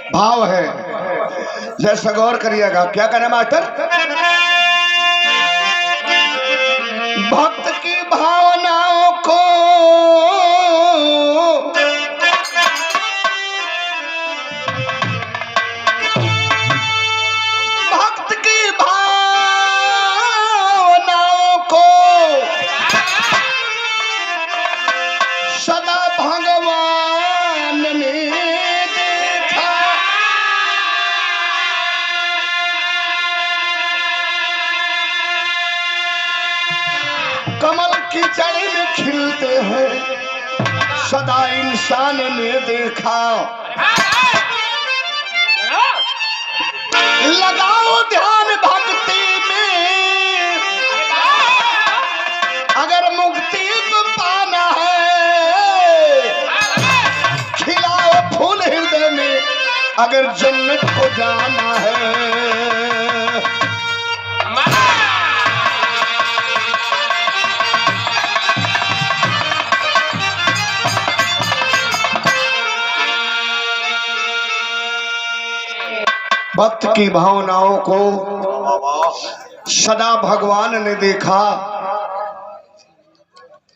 भाव है, जैसा गौर करिएगा। क्या कहना मास्टर? भक्त की भावनाओं को सदा भगवान ने देखा। कमल की जड़ में खिलते हैं सदा इंसान ने देखा। लगाओ ध्यान भक्ति में, अगर मुक्ति को पाना है। खिलाओ फूल हृदय में, अगर जन्नत को जाना है। भक्त की भावनाओं को सदा भगवान ने देखा।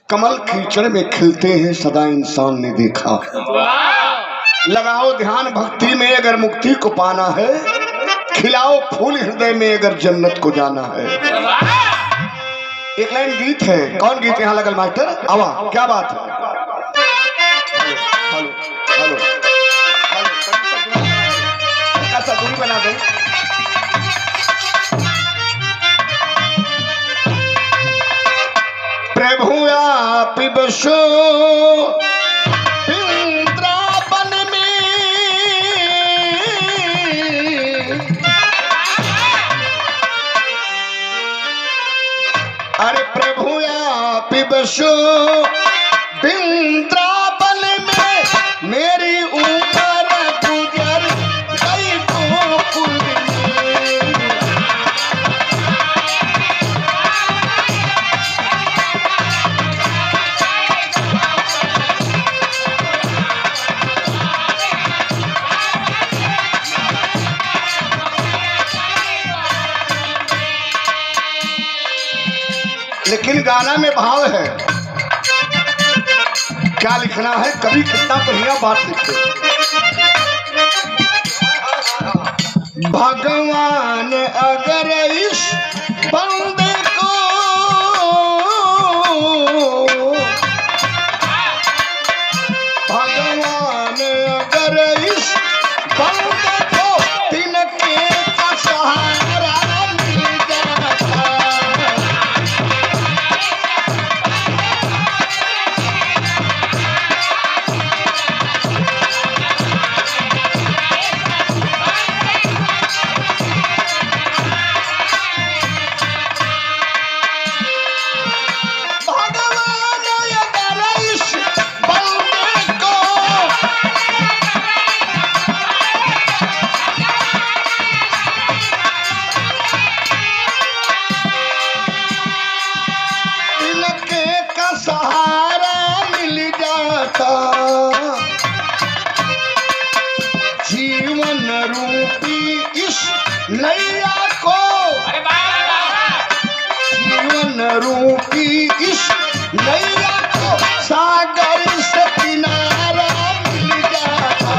कमल कीचड़ में खिलते हैं सदा इंसान ने देखा। लगाओ ध्यान भक्ति में, अगर मुक्ति को पाना है। खिलाओ फूल हृदय में, अगर जन्नत को जाना है। एक लाइन गीत है। कौन गीत यहाँ लगल मास्टर? आवा, क्या बात है? हेलो हेलो, ऐसा दूरी बना दे। प्रभु आप बसो वृंदावन में, अरे प्रभु आप बसो वृंदावन में। मेरी उम्र गुजर गई गोकुल में। लेकिन गाना में भाव है। क्या लिखना है? कभी कितना बढ़िया बात लिखे। भगवान अगर इस बंदे को भगवान अगर इस बंदे को तिनके का सहारा मिल जाता। जीवन रूपी इस नैया को, जीवन रूपी इस नैया को सागर से किनारा मिल जाता।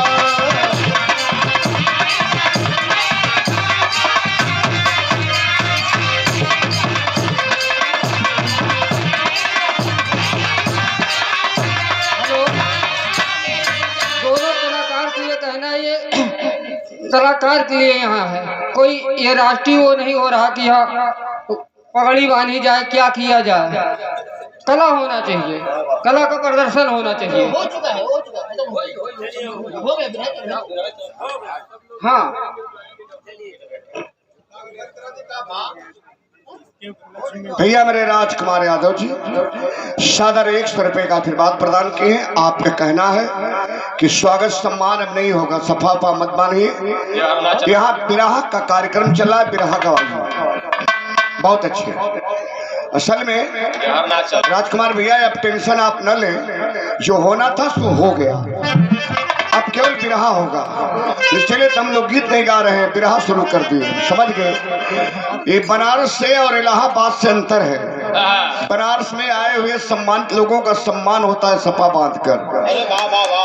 कलाकार के लिए यहाँ है, कोई ये राष्ट्रीय वो नहीं हो रहा कि यहाँ पगड़ी बांधी जाए, क्या किया जाए। कला होना चाहिए, कला का प्रदर्शन होना चाहिए। हाँ, भैया मेरे राजकुमार यादव जी सादर 100 रुपए का आशीर्वाद प्रदान किए हैं। आपका कहना है कि स्वागत सम्मान अब नहीं होगा, सफाफा मत मानिए। यहाँ बिरहा का कार्यक्रम चल रहा है, बिरहा गवाही बहुत अच्छी है। असल में राजकुमार भैया अब टेंशन आप न लें, जो होना था सो हो गया। अब केवल बिरहा होगा, इसलिए हम लोग गीत नहीं गा रहे हैं, बिरहा शुरू कर दिए। समझ गए? ये बनारस से और इलाहाबाद से अंतर है। बनारस में आए हुए सम्मानित लोगों का सम्मान होता है सपा बांधकर,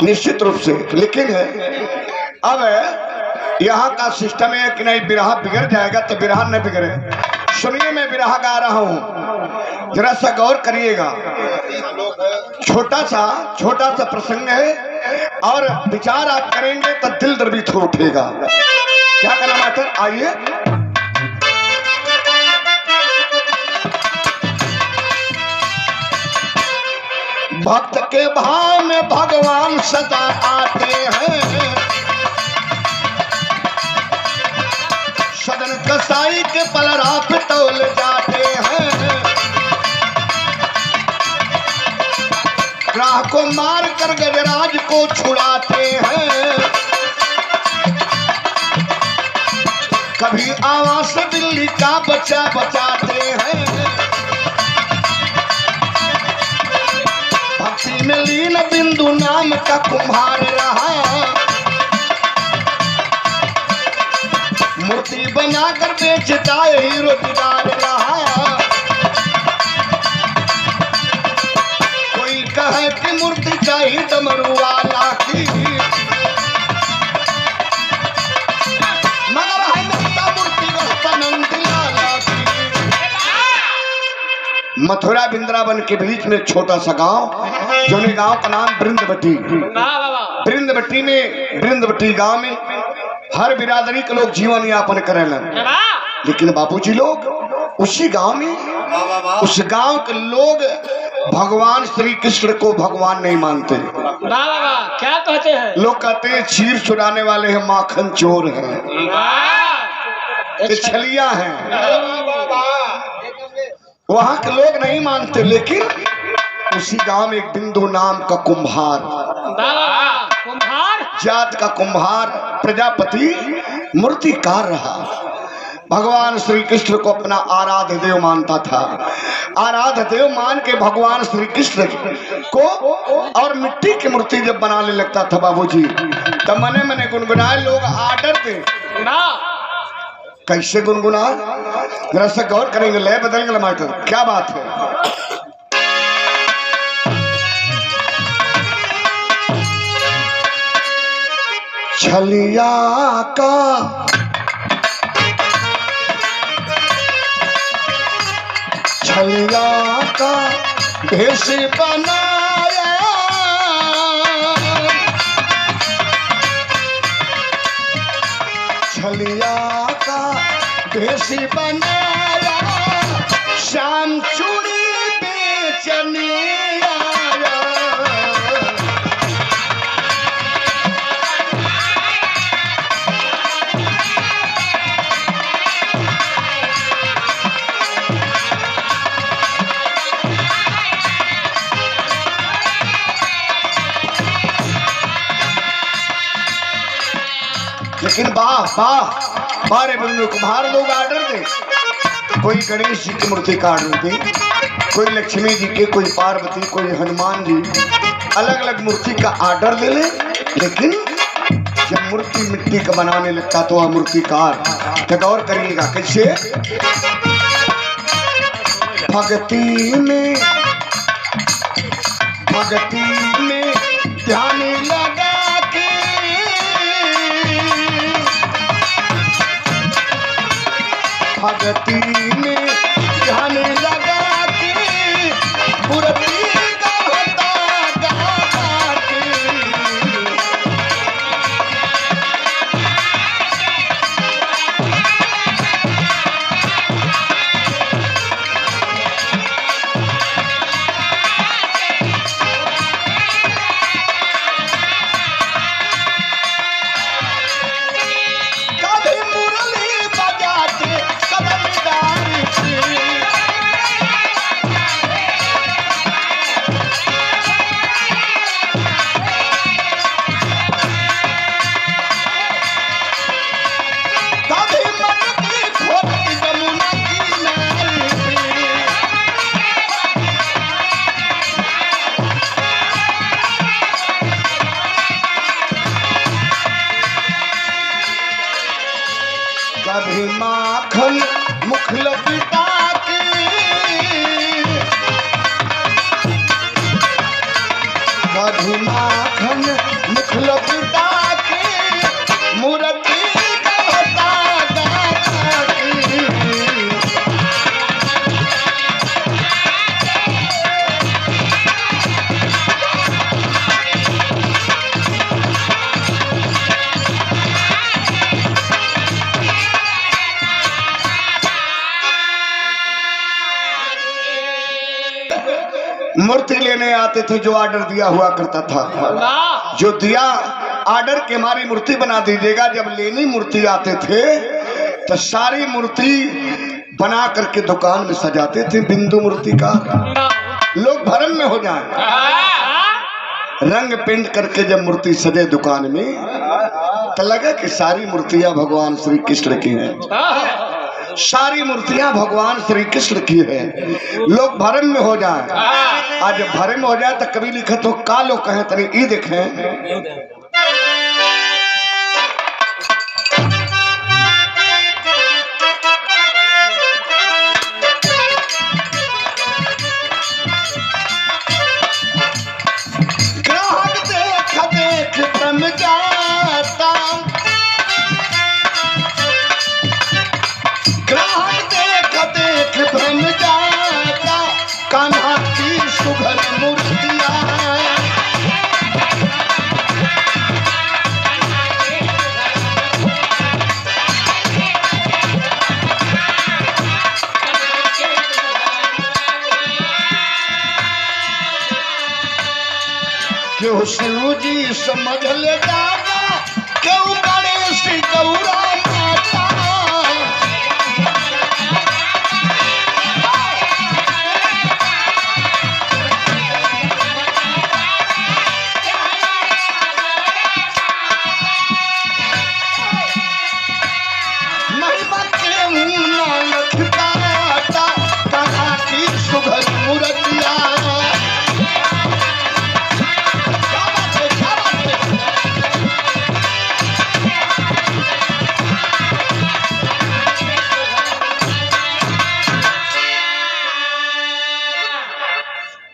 निश्चित रूप से। लेकिन अब यहाँ का सिस्टम है कि नहीं, बिरहा बिगड़ जाएगा तो बिरहा न बिगड़े। सुनिए, मैं बिरहा गा रहा हूँ, जरा सा गौर करिएगा। छोटा सा प्रसंग है और विचार आप करेंगे तो दिल द्रवित हो उठेगा। क्या करना मास्टर, आइए। भक्त के भाव में भगवान सदा आते हैं, सदन कसाई के पलड़ा पे तौल जाते हैं, राह को मार कर गजराज को छुड़ाते हैं, कभी आवाज से दिल्ली का बच्चा बचाते हैं, भक्ति में लीन बिंदु नाम का कुम्हार रहा, मूर्ति बनाकर बेचता ही रोजगार रहा, कोई कहे कि मूर्ति चाहिए डमरू वाला की, मगर है नंदा मूर्ति नंदलाला की। मथुरा वृंदावन के बीच में छोटा सा गांव, जो गांव का नाम वृंदवटी। वृंदवटी में, वृंदवटी गांव में हर बिरादरी के लोग जीवन यापन करेलन। लेकिन बाबूजी लोग उसी गांव में, उस गांव के लोग भगवान श्री कृष्ण को भगवान नहीं मानते। क्या कहते हैं? लोग कहते हैं क्षीर चुराने वाले हैं, माखन चोर हैं, छलिया हैं। वहां के लोग नहीं मानते। लेकिन उसी गांव में एक बिंदु नाम का कुम्हार, जात का कुम्हार, प्रजापति मूर्तिकार रहा। भगवान श्री कृष्ण को अपना आराध्य देव मानता था। आराध्य देव मान के भगवान श्री कृष्ण को और मिट्टी की मूर्ति जब बनाने लगता था बाबूजी, तब मने मने गुनगुनाए लोग आर्डर दे ना। कैसे गुनगुनाए, जरा सा गौर करेंगे, लय बदल गया मास्टर, क्या बात है। छलिया का भेष बनाया, छलिया का भेष बनाया, शाम चूड़ी बेचने आया। लेकिन बारे बिंदु कुम्हार लोग आर्डर दे, कोई गणेश जी की मूर्ति का आर्डर दे, कोई लक्ष्मी जी के, कोई पार्वती, कोई हनुमान जी, अलग अलग मूर्ति का आर्डर दे ले। लेकिन जब मूर्ति मिट्टी का बनाने लगता तो वह मूर्तिकार, तो गौर करिएगा कैसे। भक्ति में ध्यान लगा के, भक्ति में ध्यान लगा के, मूर्ति गाता गाता के, कभी मुरली बजाते, कभी दार कभी माखन मुखल पिता की, कभी माखन मुखल पिता की, मूर्ति कहता दाता की। मूर्ति लेने आते थे जो ऑर्डर दिया हुआ करता था, जो दिया ऑर्डर के हमारी मूर्ति बना दीजिएगा। जब लेनी मूर्ति आते थे तो सारी मूर्ति बना करके दुकान में सजाते थे। बिंदु मूर्ति का लोग भरम में हो जाए, रंग पेंट करके जब मूर्ति सजे दुकान में तो लगा कि सारी मूर्तियां भगवान श्री कृष्ण की हैं, सारी मूर्तियां भगवान श्री कृष्ण की है। लोग भरम में हो जाए, आज भरम में हो जाए तो कभी लिखे तो का लोग कहें तरी ई देखें। ग्राहक देख देख भ्रम जाता, ग्राहक देख देख भ्रम जाता, कान्हा की सुघर मूर्तियां। क्यों शिव जी समझ ले दादा, क्यों गणेश गौरा माता। महिमा के मुन्ना लखता, कहा की सुघर मूर्तियां।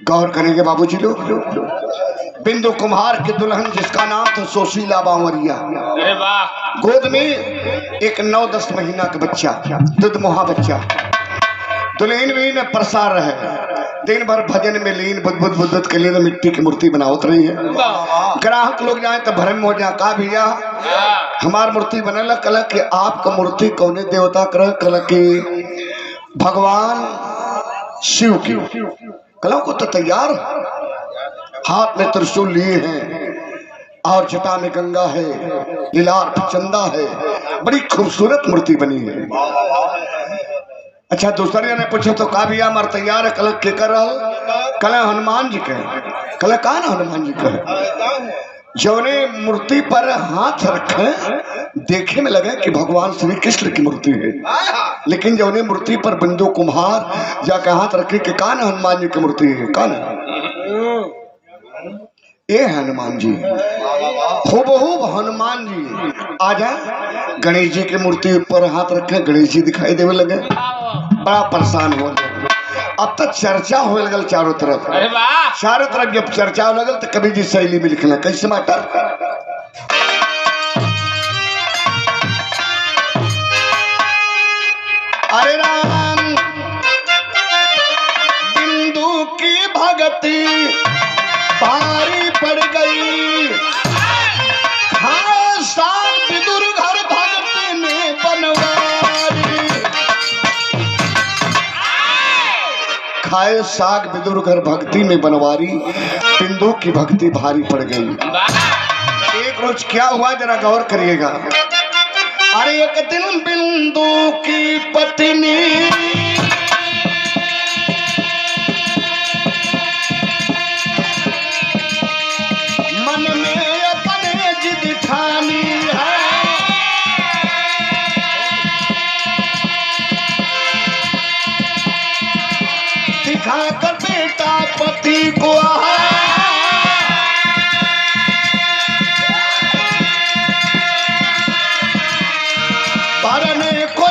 गौर करेंगे बाबूजी लोग, बिंदु कुम्हार के दुल्हन जिसका नाम था सुशीला बावरिया, गोद में एक 9-10 महीना का बच्चा, दुधमुहा बच्चा। दुल्हन भी न प्रसार रहे, दिन भर भजन में लीन, बुद्ध बुद्ध के लिए मिट्टी की मूर्ति बनावत रही है। ग्राहक लोग जाए तो भरम हो जाए, का भैया हमार मूर्ति बनल, कल कि आपका मूर्ति कौने देवता कर, कल कि भगवान शिव की। कलों को तो तैयार, हाथ में त्रिशूल लिए हैं और जटा में गंगा है, लीलार पे चंदा है, बड़ी खूबसूरत मूर्ति बनी है। अच्छा दूसरे ने पूछा तो का भैया हमार तैयार है, कल के कर रहा, कल हनुमान जी के, कल का ना हनुमान जी का। जौने मूर्ति पर हाथ रखे देखे में लगे कि भगवान श्री कृष्ण की मूर्ति है, लेकिन जौने मूर्ति पर बिंदु कुम्हार जाके हाथ रखे कि कान हनुमान जी की मूर्ति है, कान ये हनुमान जी, हूबहू हनुमान जी। आ जाए गणेश जी की मूर्ति पर हाथ रखे, गणेश जी दिखाई देने लगे, बड़ा परेशान हो गए। अब तक चर्चा हो लगल चारों तरफ, चारों तरफ जब चर्चा हो लगल तो कवि जी शैली में लिखना कैसे माटर। अरे राम बिंदु की भगती भारी पड़ गई, हाँ साग विदुर घर भगती में बनवारी। खाए साग विदुर घर भक्ति में बनवारी, बिंदु की भक्ति भारी पड़ गई। एक रोज क्या हुआ जरा गौर करिएगा। अरे एक दिन बिंदु की पत्नी मन में अपने जिद ठानी है, दिखाकर बेटा पति को भरने को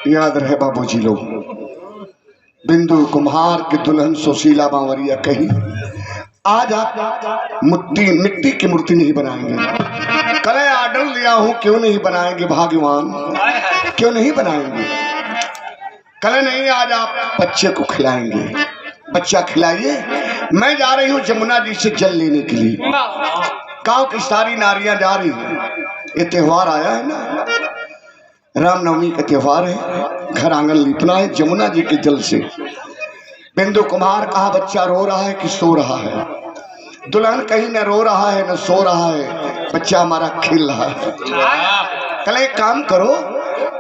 याद रहे बाबूजी लोग, बिंदु कुम्हार की दुल्हन सुशीला बावरिया कही आज आप मिट्टी की मूर्ति नहीं बनाएंगे। कल ऑर्डर लिया हूं, क्यों नहीं बनाएंगे भाग्यवान, क्यों नहीं बनाएंगे? कल नहीं, आज आप बच्चे को खिलाएंगे। बच्चा खिलाइए। मैं जा रही हूँ जमुना जी से जल लेने के लिए। गांव की सारी नारियां जा रही हैं। ये त्योहार आया है ना, रामनवमी का त्योहार है। घर आंगन लिपना है जमुना जी के जल से। बिंदु कुमार कहा बच्चा रो रहा है कि सो रहा है? दुल्हन कहीं न रो रहा है न सो रहा है, बच्चा हमारा खेल रहा है। कल एक काम करो,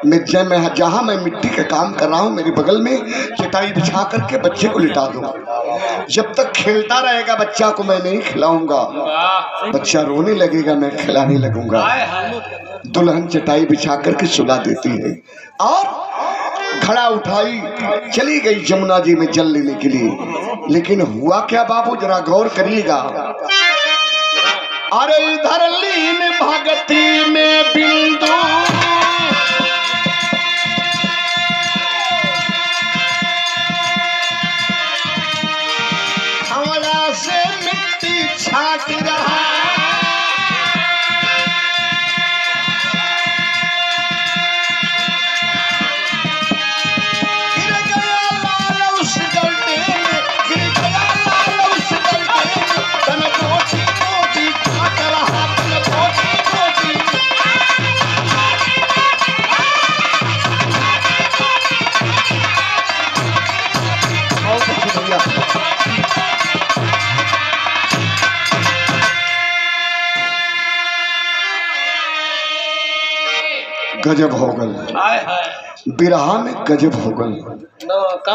जहां मैं मिट्टी का काम कर रहा हूं मेरे बगल में चटाई बिछा करके बच्चे को लिटा दो। जब तक खेलता रहेगा बच्चा को मैं नहीं खिलाऊंगा। बच्चा रोने लगेगा, मैं खिलाने लगूंगा। दुल्हन चटाई बिछा करके सुला देती है और घड़ा उठाई चली गई जमुना जी में जल लेने के लिए। लेकिन हुआ क्या बाबू, जरा गौर करिएगा। अरे इधर लीन भगती में बिंदु हवला से मिट्टी छाट रहा। गजब हो गल, बिरहा में गजब हो गल।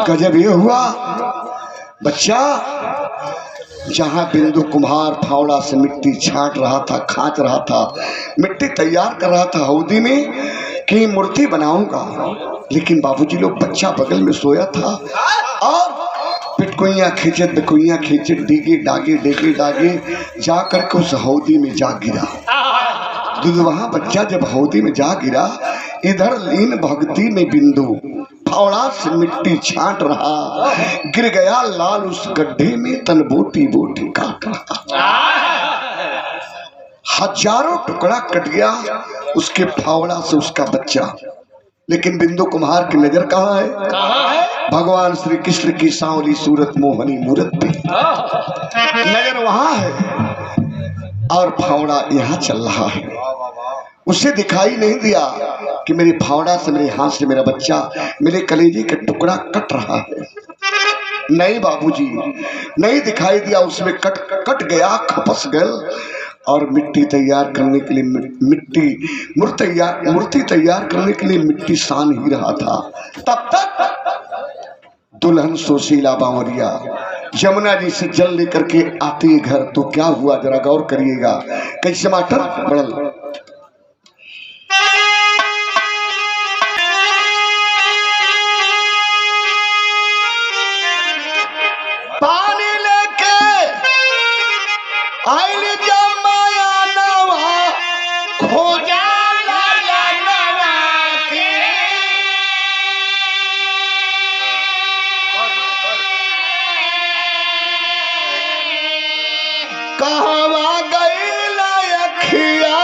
गजब ये हुआ, बच्चा जहां बिंदु कुम्हार फावड़ा से मिट्टी छाट रहा था, खाच रहा था, मिट्टी तैयार कर रहा था हौदी में कि मूर्ति बनाऊंगा। लेकिन बाबूजी लोग बच्चा बगल में सोया था और पिटकुइयाँ खींचे बिकुइयाँ खींचे, डीगे डागे डेगे डागे जा करके उस हौदी में जा गिरा। वहां बच्चा जब हौदी में जा गिरा, इधर लीन भक्ति में बिंदु फावड़ा से मिट्टी छाट रहा। गिर गया लाल उस गड्ढे में, तन बोटी बोटी काट रहा। हजारों टुकड़ा कट गया उसके फावड़ा से उसका बच्चा। लेकिन बिंदु कुम्हार की नजर कहाँ है? भगवान श्री कृष्ण की सांवली सूरत मोहनी मूरत पे नजर वहां है और फावड़ा यहाँ चल रहा है। उसे दिखाई नहीं दिया कि मेरे फावड़ा से, मेरे हाथ से मेरा बच्चा, मेरे कलेजे का टुकड़ा कट रहा है। नहीं बाबूजी, नहीं दिखाई दिया। उसमें कट गया, खपस गल और मिट्टी तैयार करने के लिए मूर्ति तैयार करने के लिए मिट्टी सान ही रहा था। तब तक दुल्हन सुशीला बावरिया यमुना जी से जल लेकर के आती घर। तो क्या हुआ जरा गौर करिएगा। कैसे मास्टर बढ़ल पानी लेके आइल जमाया नवा खोजा लाला नवा के। कहवा गईल अखिया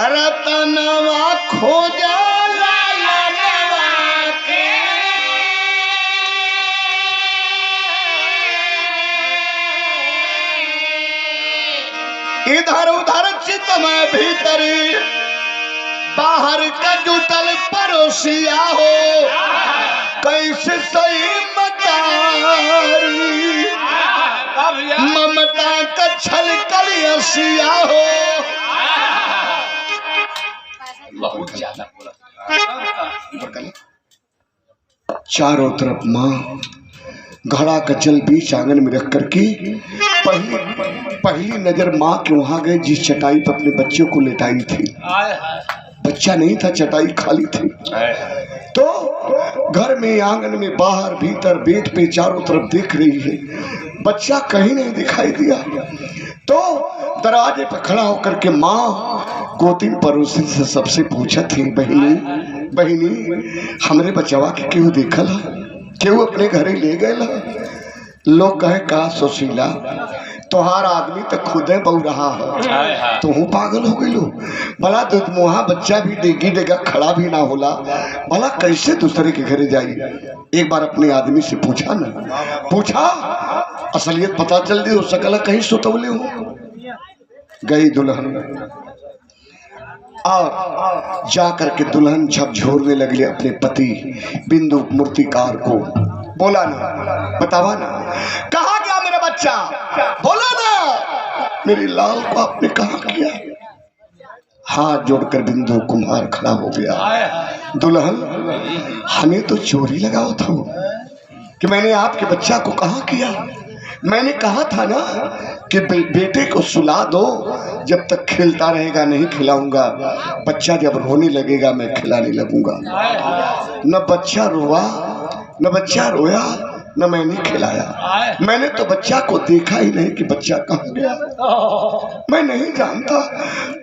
रतनवा खोजा लाला नवा के। इधर उधर चित में भीतर बाहर का जुटल पड़ोसिया हो, कैसे सही मतारी ममता का छल कलियसिया हो। बहुत ज्यादा चारों तरफ माँ घड़ा का जल बीच आंगन में रख करके पहली नजर माँ के वहां गए जिस चटाई पर अपने बच्चों को लेटाई थी। बच्चा नहीं था, चटाई खाली थी। तो घर में, आंगन में, बाहर भीतर, बेड पे चारों तरफ देख रही है, बच्चा कहीं नहीं दिखाई दिया। तो दरवाजे पर खड़ा होकर के माँ गोतिन पड़ोसी से सबसे पूछा थी, बहनी बहिनी हमरे बचवा के क्यों देखल क्यों अपने घरे ले गए? लोग कहे का सुशीला तोहार आदमी तो खुदे बहु रहा है, तो हूँ पागल हो गई। भला दूध मुहा बच्चा भी देगी देगा खड़ा भी ना होला, भला कैसे दूसरे के घरे जाई? एक बार अपने आदमी से पूछा ना, पूछा असलियत पता चल दी हो सकला कहीं सुतवले हो। गई दुल्हन और जा करके दुल्हन झकझोरने लगली अपने पति बिंदु मूर्तिकार को। बोला ना, बतावा ना, कहा गया मेरा बच्चा? बोला ना, मेरी लाल को आपने कहा किया? हाथ जोड़कर बिंदु कुम्हार खड़ा हो गया। दुल्हन हमें तो चोरी लगाओ था कि मैंने आपके बच्चा को कहा किया? मैंने कहा था ना कि बेटे को सुला दो, जब तक खेलता रहेगा नहीं खिलाऊंगा, बच्चा जब रोने लगेगा मैं खिलाने लगूंगा। न बच्चा रोआ न बच्चा रोया न मैंने खिलाया। मैंने तो बच्चा को देखा ही नहीं कि बच्चा कहाँ गया, मैं नहीं जानता।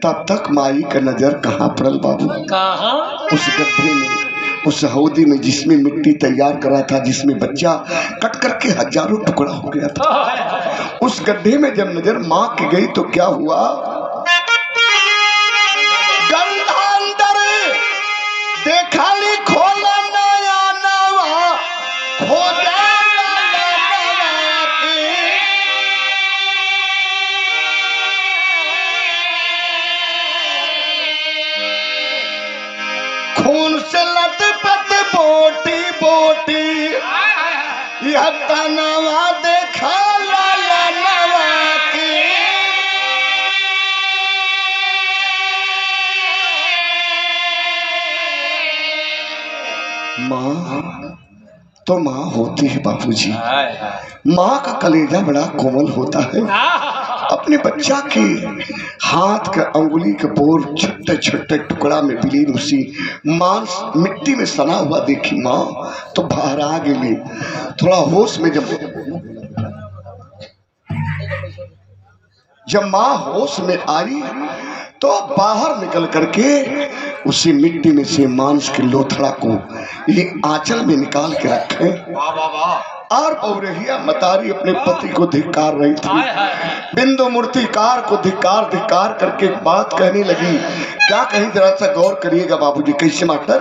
तब तक माई का नजर कहाँ पड़ल बाबू? उस गड्ढे में, उस हौदी में जिसमें मिट्टी तैयार करा था, जिसमें बच्चा कट करके हजारों टुकड़ा हो गया था, उस गड्ढे में जब नजर माँ की गई तो क्या हुआ? गंधांतर देखा ली खोला नया नवा खोजा खून से लटपट बोटी बोटी यह तनवा देखा लाला नवा की। माँ तो माँ होती है बाबूजी, माँ का कलेजा बड़ा कोमल होता है। अपने बच्चा के हाथ का अंगुली के बोर छोटे छोटे टुकड़ा में विलीन उसी मांस मिट्टी में सना हुआ देखी माँ तो बाहर आ गई। थोड़ा होश में जब माँ होश में आई तो बाहर निकल करके उसी मिट्टी में से मांस के लोथड़ा को ये आंचल में निकाल के रखे। और बहुरहिया मतारी अपने पति को धिक्कार रही थी। बिंदु मूर्तिकार को धिक्कार धिक्कार करके बात कहने लगी। क्या कहीं जरा सा गौर करिएगा बाबूजी, कैसे मास्टर?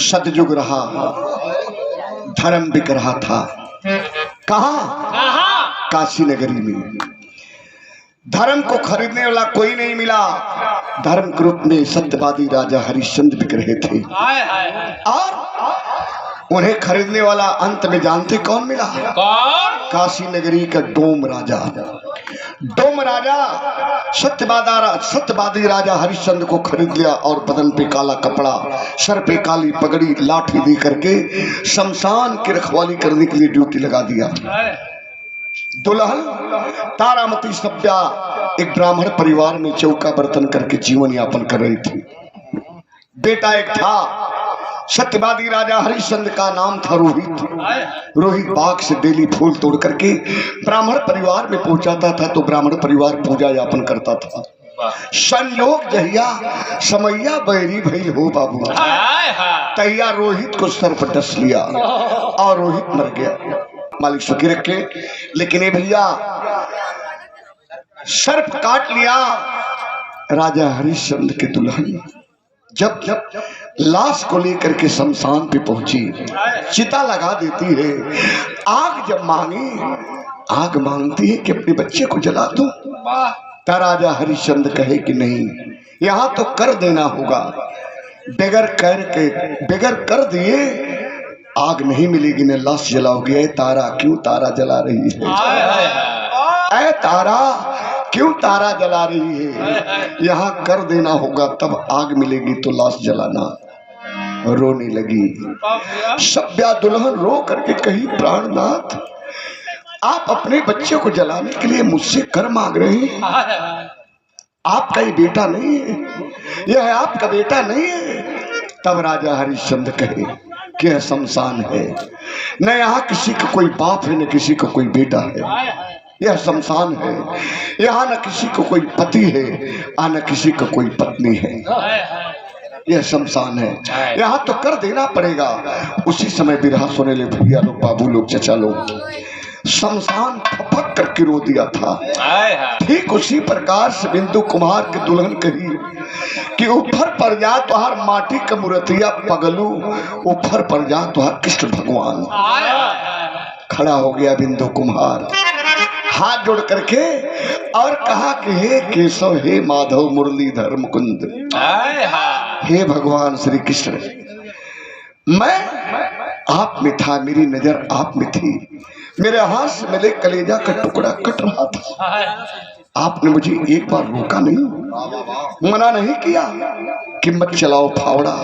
सतयुग रहा, धर्म बिक रहा था। कहा? काशी नगरी में। धर्म को खरीदने वाला कोई नहीं मिला। धर्म के रूप में सत्यवादी राजा हरिश्चंद्र बिक रहे थे और उन्हें खरीदने वाला अंत में जानते कौन मिला? काशी नगरी का डोम राजा। डोम राजा सत्यवादी राजा हरिश्चंद्र को खरीद लिया और बदन पे काला कपड़ा, सर पे काली पगड़ी, लाठी दे करके शमशान की रखवाली करने के लिए ड्यूटी लगा दिया। दुल्हन तारामती सभ्या एक ब्राह्मण परिवार में चौका बर्तन करके जीवन यापन कर रही थी। बेटा एक था, सत्यवादी राजा हरिश्चंद्र का नाम था रोहित। रोहित बाग से डेली फूल तोड़ करके ब्राह्मण परिवार में पहुंचाता था तो ब्राह्मण परिवार पूजा यापन करता था। संयोग जहिया समैया बैरी भइल हो बाबू, तैया रोहित को सर पर डस लिया और रोहित मर गया। मालिक सुखी रखे। लेकिन ये भैया सर्प काट लिया राजा हरिश्चंद्र के दुल्हन। जब लाश को लेकर के शमशान पे पहुंची, चिता लगा देती है। आग जब आग मांगती है कि अपने बच्चे को जला दो, तो राजा हरिश्चंद्र कहे कि नहीं, यहां तो कर देना होगा। बगैर कर दिए आग नहीं मिलेगी, न लाश जलाओगे। ऐ तारा क्यों तारा जला रही है, ऐ तारा क्यों तारा जला रही है, यहाँ कर देना होगा तब आग मिलेगी तो लाश जलाना। रोने लगी सभ्या दुल्हन, रो करके कही प्राणनाथ आप अपने बच्चे को जलाने के लिए मुझसे कर मांग रहे हैं। आपका ये बेटा नहीं है, यह आपका बेटा नहीं है। तब राजा हरिश्चंद्र कहे कि यह शमशान है, न यहाँ किसी का कोई बाप है न किसी का कोई बेटा है। यह शमशान है, यहाँ न किसी को कोई पति है और न किसी को कोई पत्नी है। यह शमशान है, यहाँ तो कर देना पड़ेगा। उसी समय बिरहा सुने ले भैया लोग, बाबू लोग, चचा लोग, शमशान फपक करके रो दिया था। ठीक उसी प्रकार से बिंदु कुमार के दुल्हन कही कि ऊपर पर जा तो हर माटी का मूर्तिया पगलू, ऊपर पर जा तो हर कृष्ण भगवान। खड़ा हो गया बिंदु कुमार हाथ जोड़ करके और कहा कि हे केशव, हे माधव, मुरलीधर, मुकुंद, हे भगवान श्री कृष्ण, मैं आप में था, मेरी नजर आप में थी, मेरे हाथ से मेरे कलेजा का टुकड़ा कट रहा था। आपने मुझे एक बार रोका नहीं, मना नहीं किया कि मत चलाओ फावड़ा,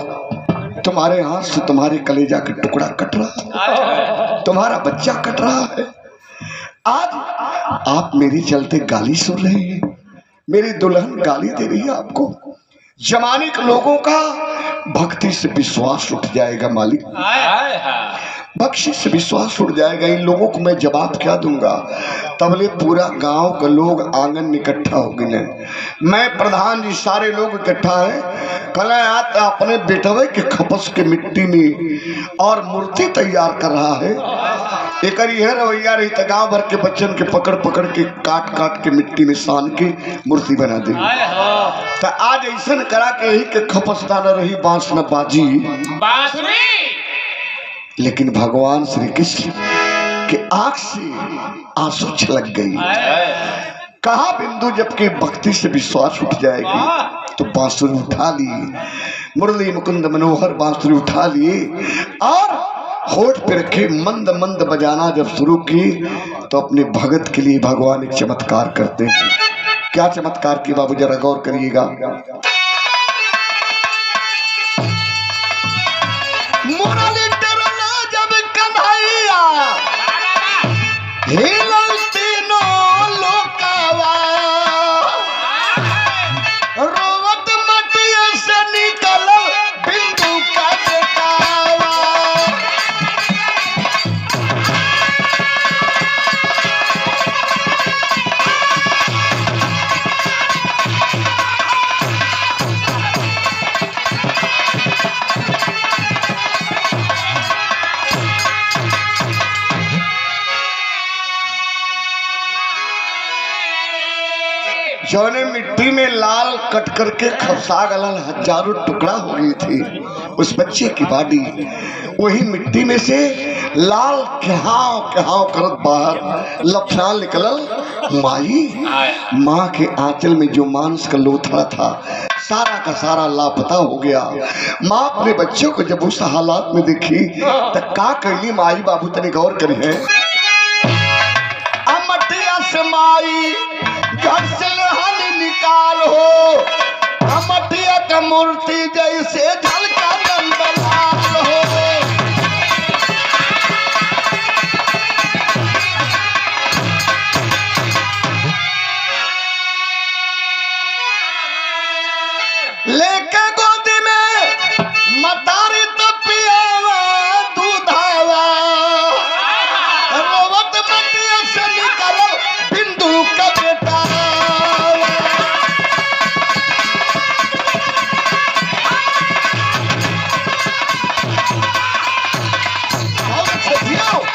तुम्हारे हाथ से तुम्हारे कलेजा का टुकड़ा कट रहा, तुम्हारा बच्चा कट रहा है। आज आप मेरी चलते गाली सुन रहे हैं, मेरी दुल्हन गाली दे रही है आपको। जमाने के लोगों का भक्ति से विश्वास उठ जाएगा मालिक, बख्शी से विश्वास उठ जाएगा। इन लोगों को मैं जवाब क्या दूंगा। तबले पूरा गांव का लोग आंगन में इकट्ठा हो गए, मैं प्रधान जी, सारे लोग इकट्ठा है। कल आता अपने बेटवे के खपस के मिट्टी में और मूर्ति तैयार कर रहा है। एक यह रवैया रही तो गाँव भर के बच्चन के पकड़ पकड़ के काट काट के मिट्टी में सान के मूर्ति बना दे। तो आज ऐसा करा के यही के खपस दाना रही बांस में बाजी बांसुरी। लेकिन भगवान श्री कृष्ण के आंख से आंसू छलक गई। कहा बिंदु जबकि भक्ति से विश्वास उठ जाएगी तो बांसुरी उठा ली, मुरली मुकुंद मनोहर बांसुरी उठा लिए और होठ पे रखे मंद मंद बजाना जब शुरू की तो अपने भगत के लिए भगवान एक चमत्कार करते हैं। क्या चमत्कार की बाबू, जरा गौर करिएगा। मुरली टरना जब कन्हैया हिलल तीनों लोकावा, रोवत मटिया से निकल बिंदु का बेटावा। जौने मिट्टी में लाल कट करके खपसा गलल हजारों टुकड़ा हो गई थी उस बच्चे की बॉडी, वही मिट्टी में से लाल कहाव कहाव करत बाहर लफड़ा निकलल माई। माँ के आंचल में जो मांस का लोथड़ा था सारा का सारा लापता हो गया। माँ अपने बच्चों को जब उस हालात में देखी तो का कहली माई बाबू तनी गौर करी है। मटिया से माई घर से हल निकाल हो, मटिया का मूर्ति जैसे झलका नंदलाल हो। लेके गोदी में मतारी तो पियावा दूधावा, रोवत मटिया से निकलो बिंदु का बेटा। बहुत अच्छे जियो।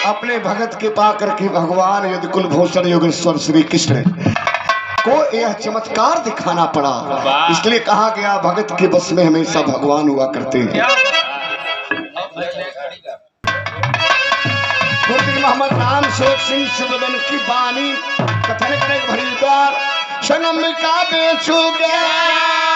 अपने भगत के पाकर के भगवान यदि कुलभूषण योगेश्वर श्री कृष्ण को यह चमत्कार दिखाना पड़ा, इसलिए कहा गया भगत के बस में हमेशा भगवान हुआ करते हैं। मोहम्मद राम शोक सिंह सुबदन की बानी कथन करे भरी द्वार सनम का बेचू गया।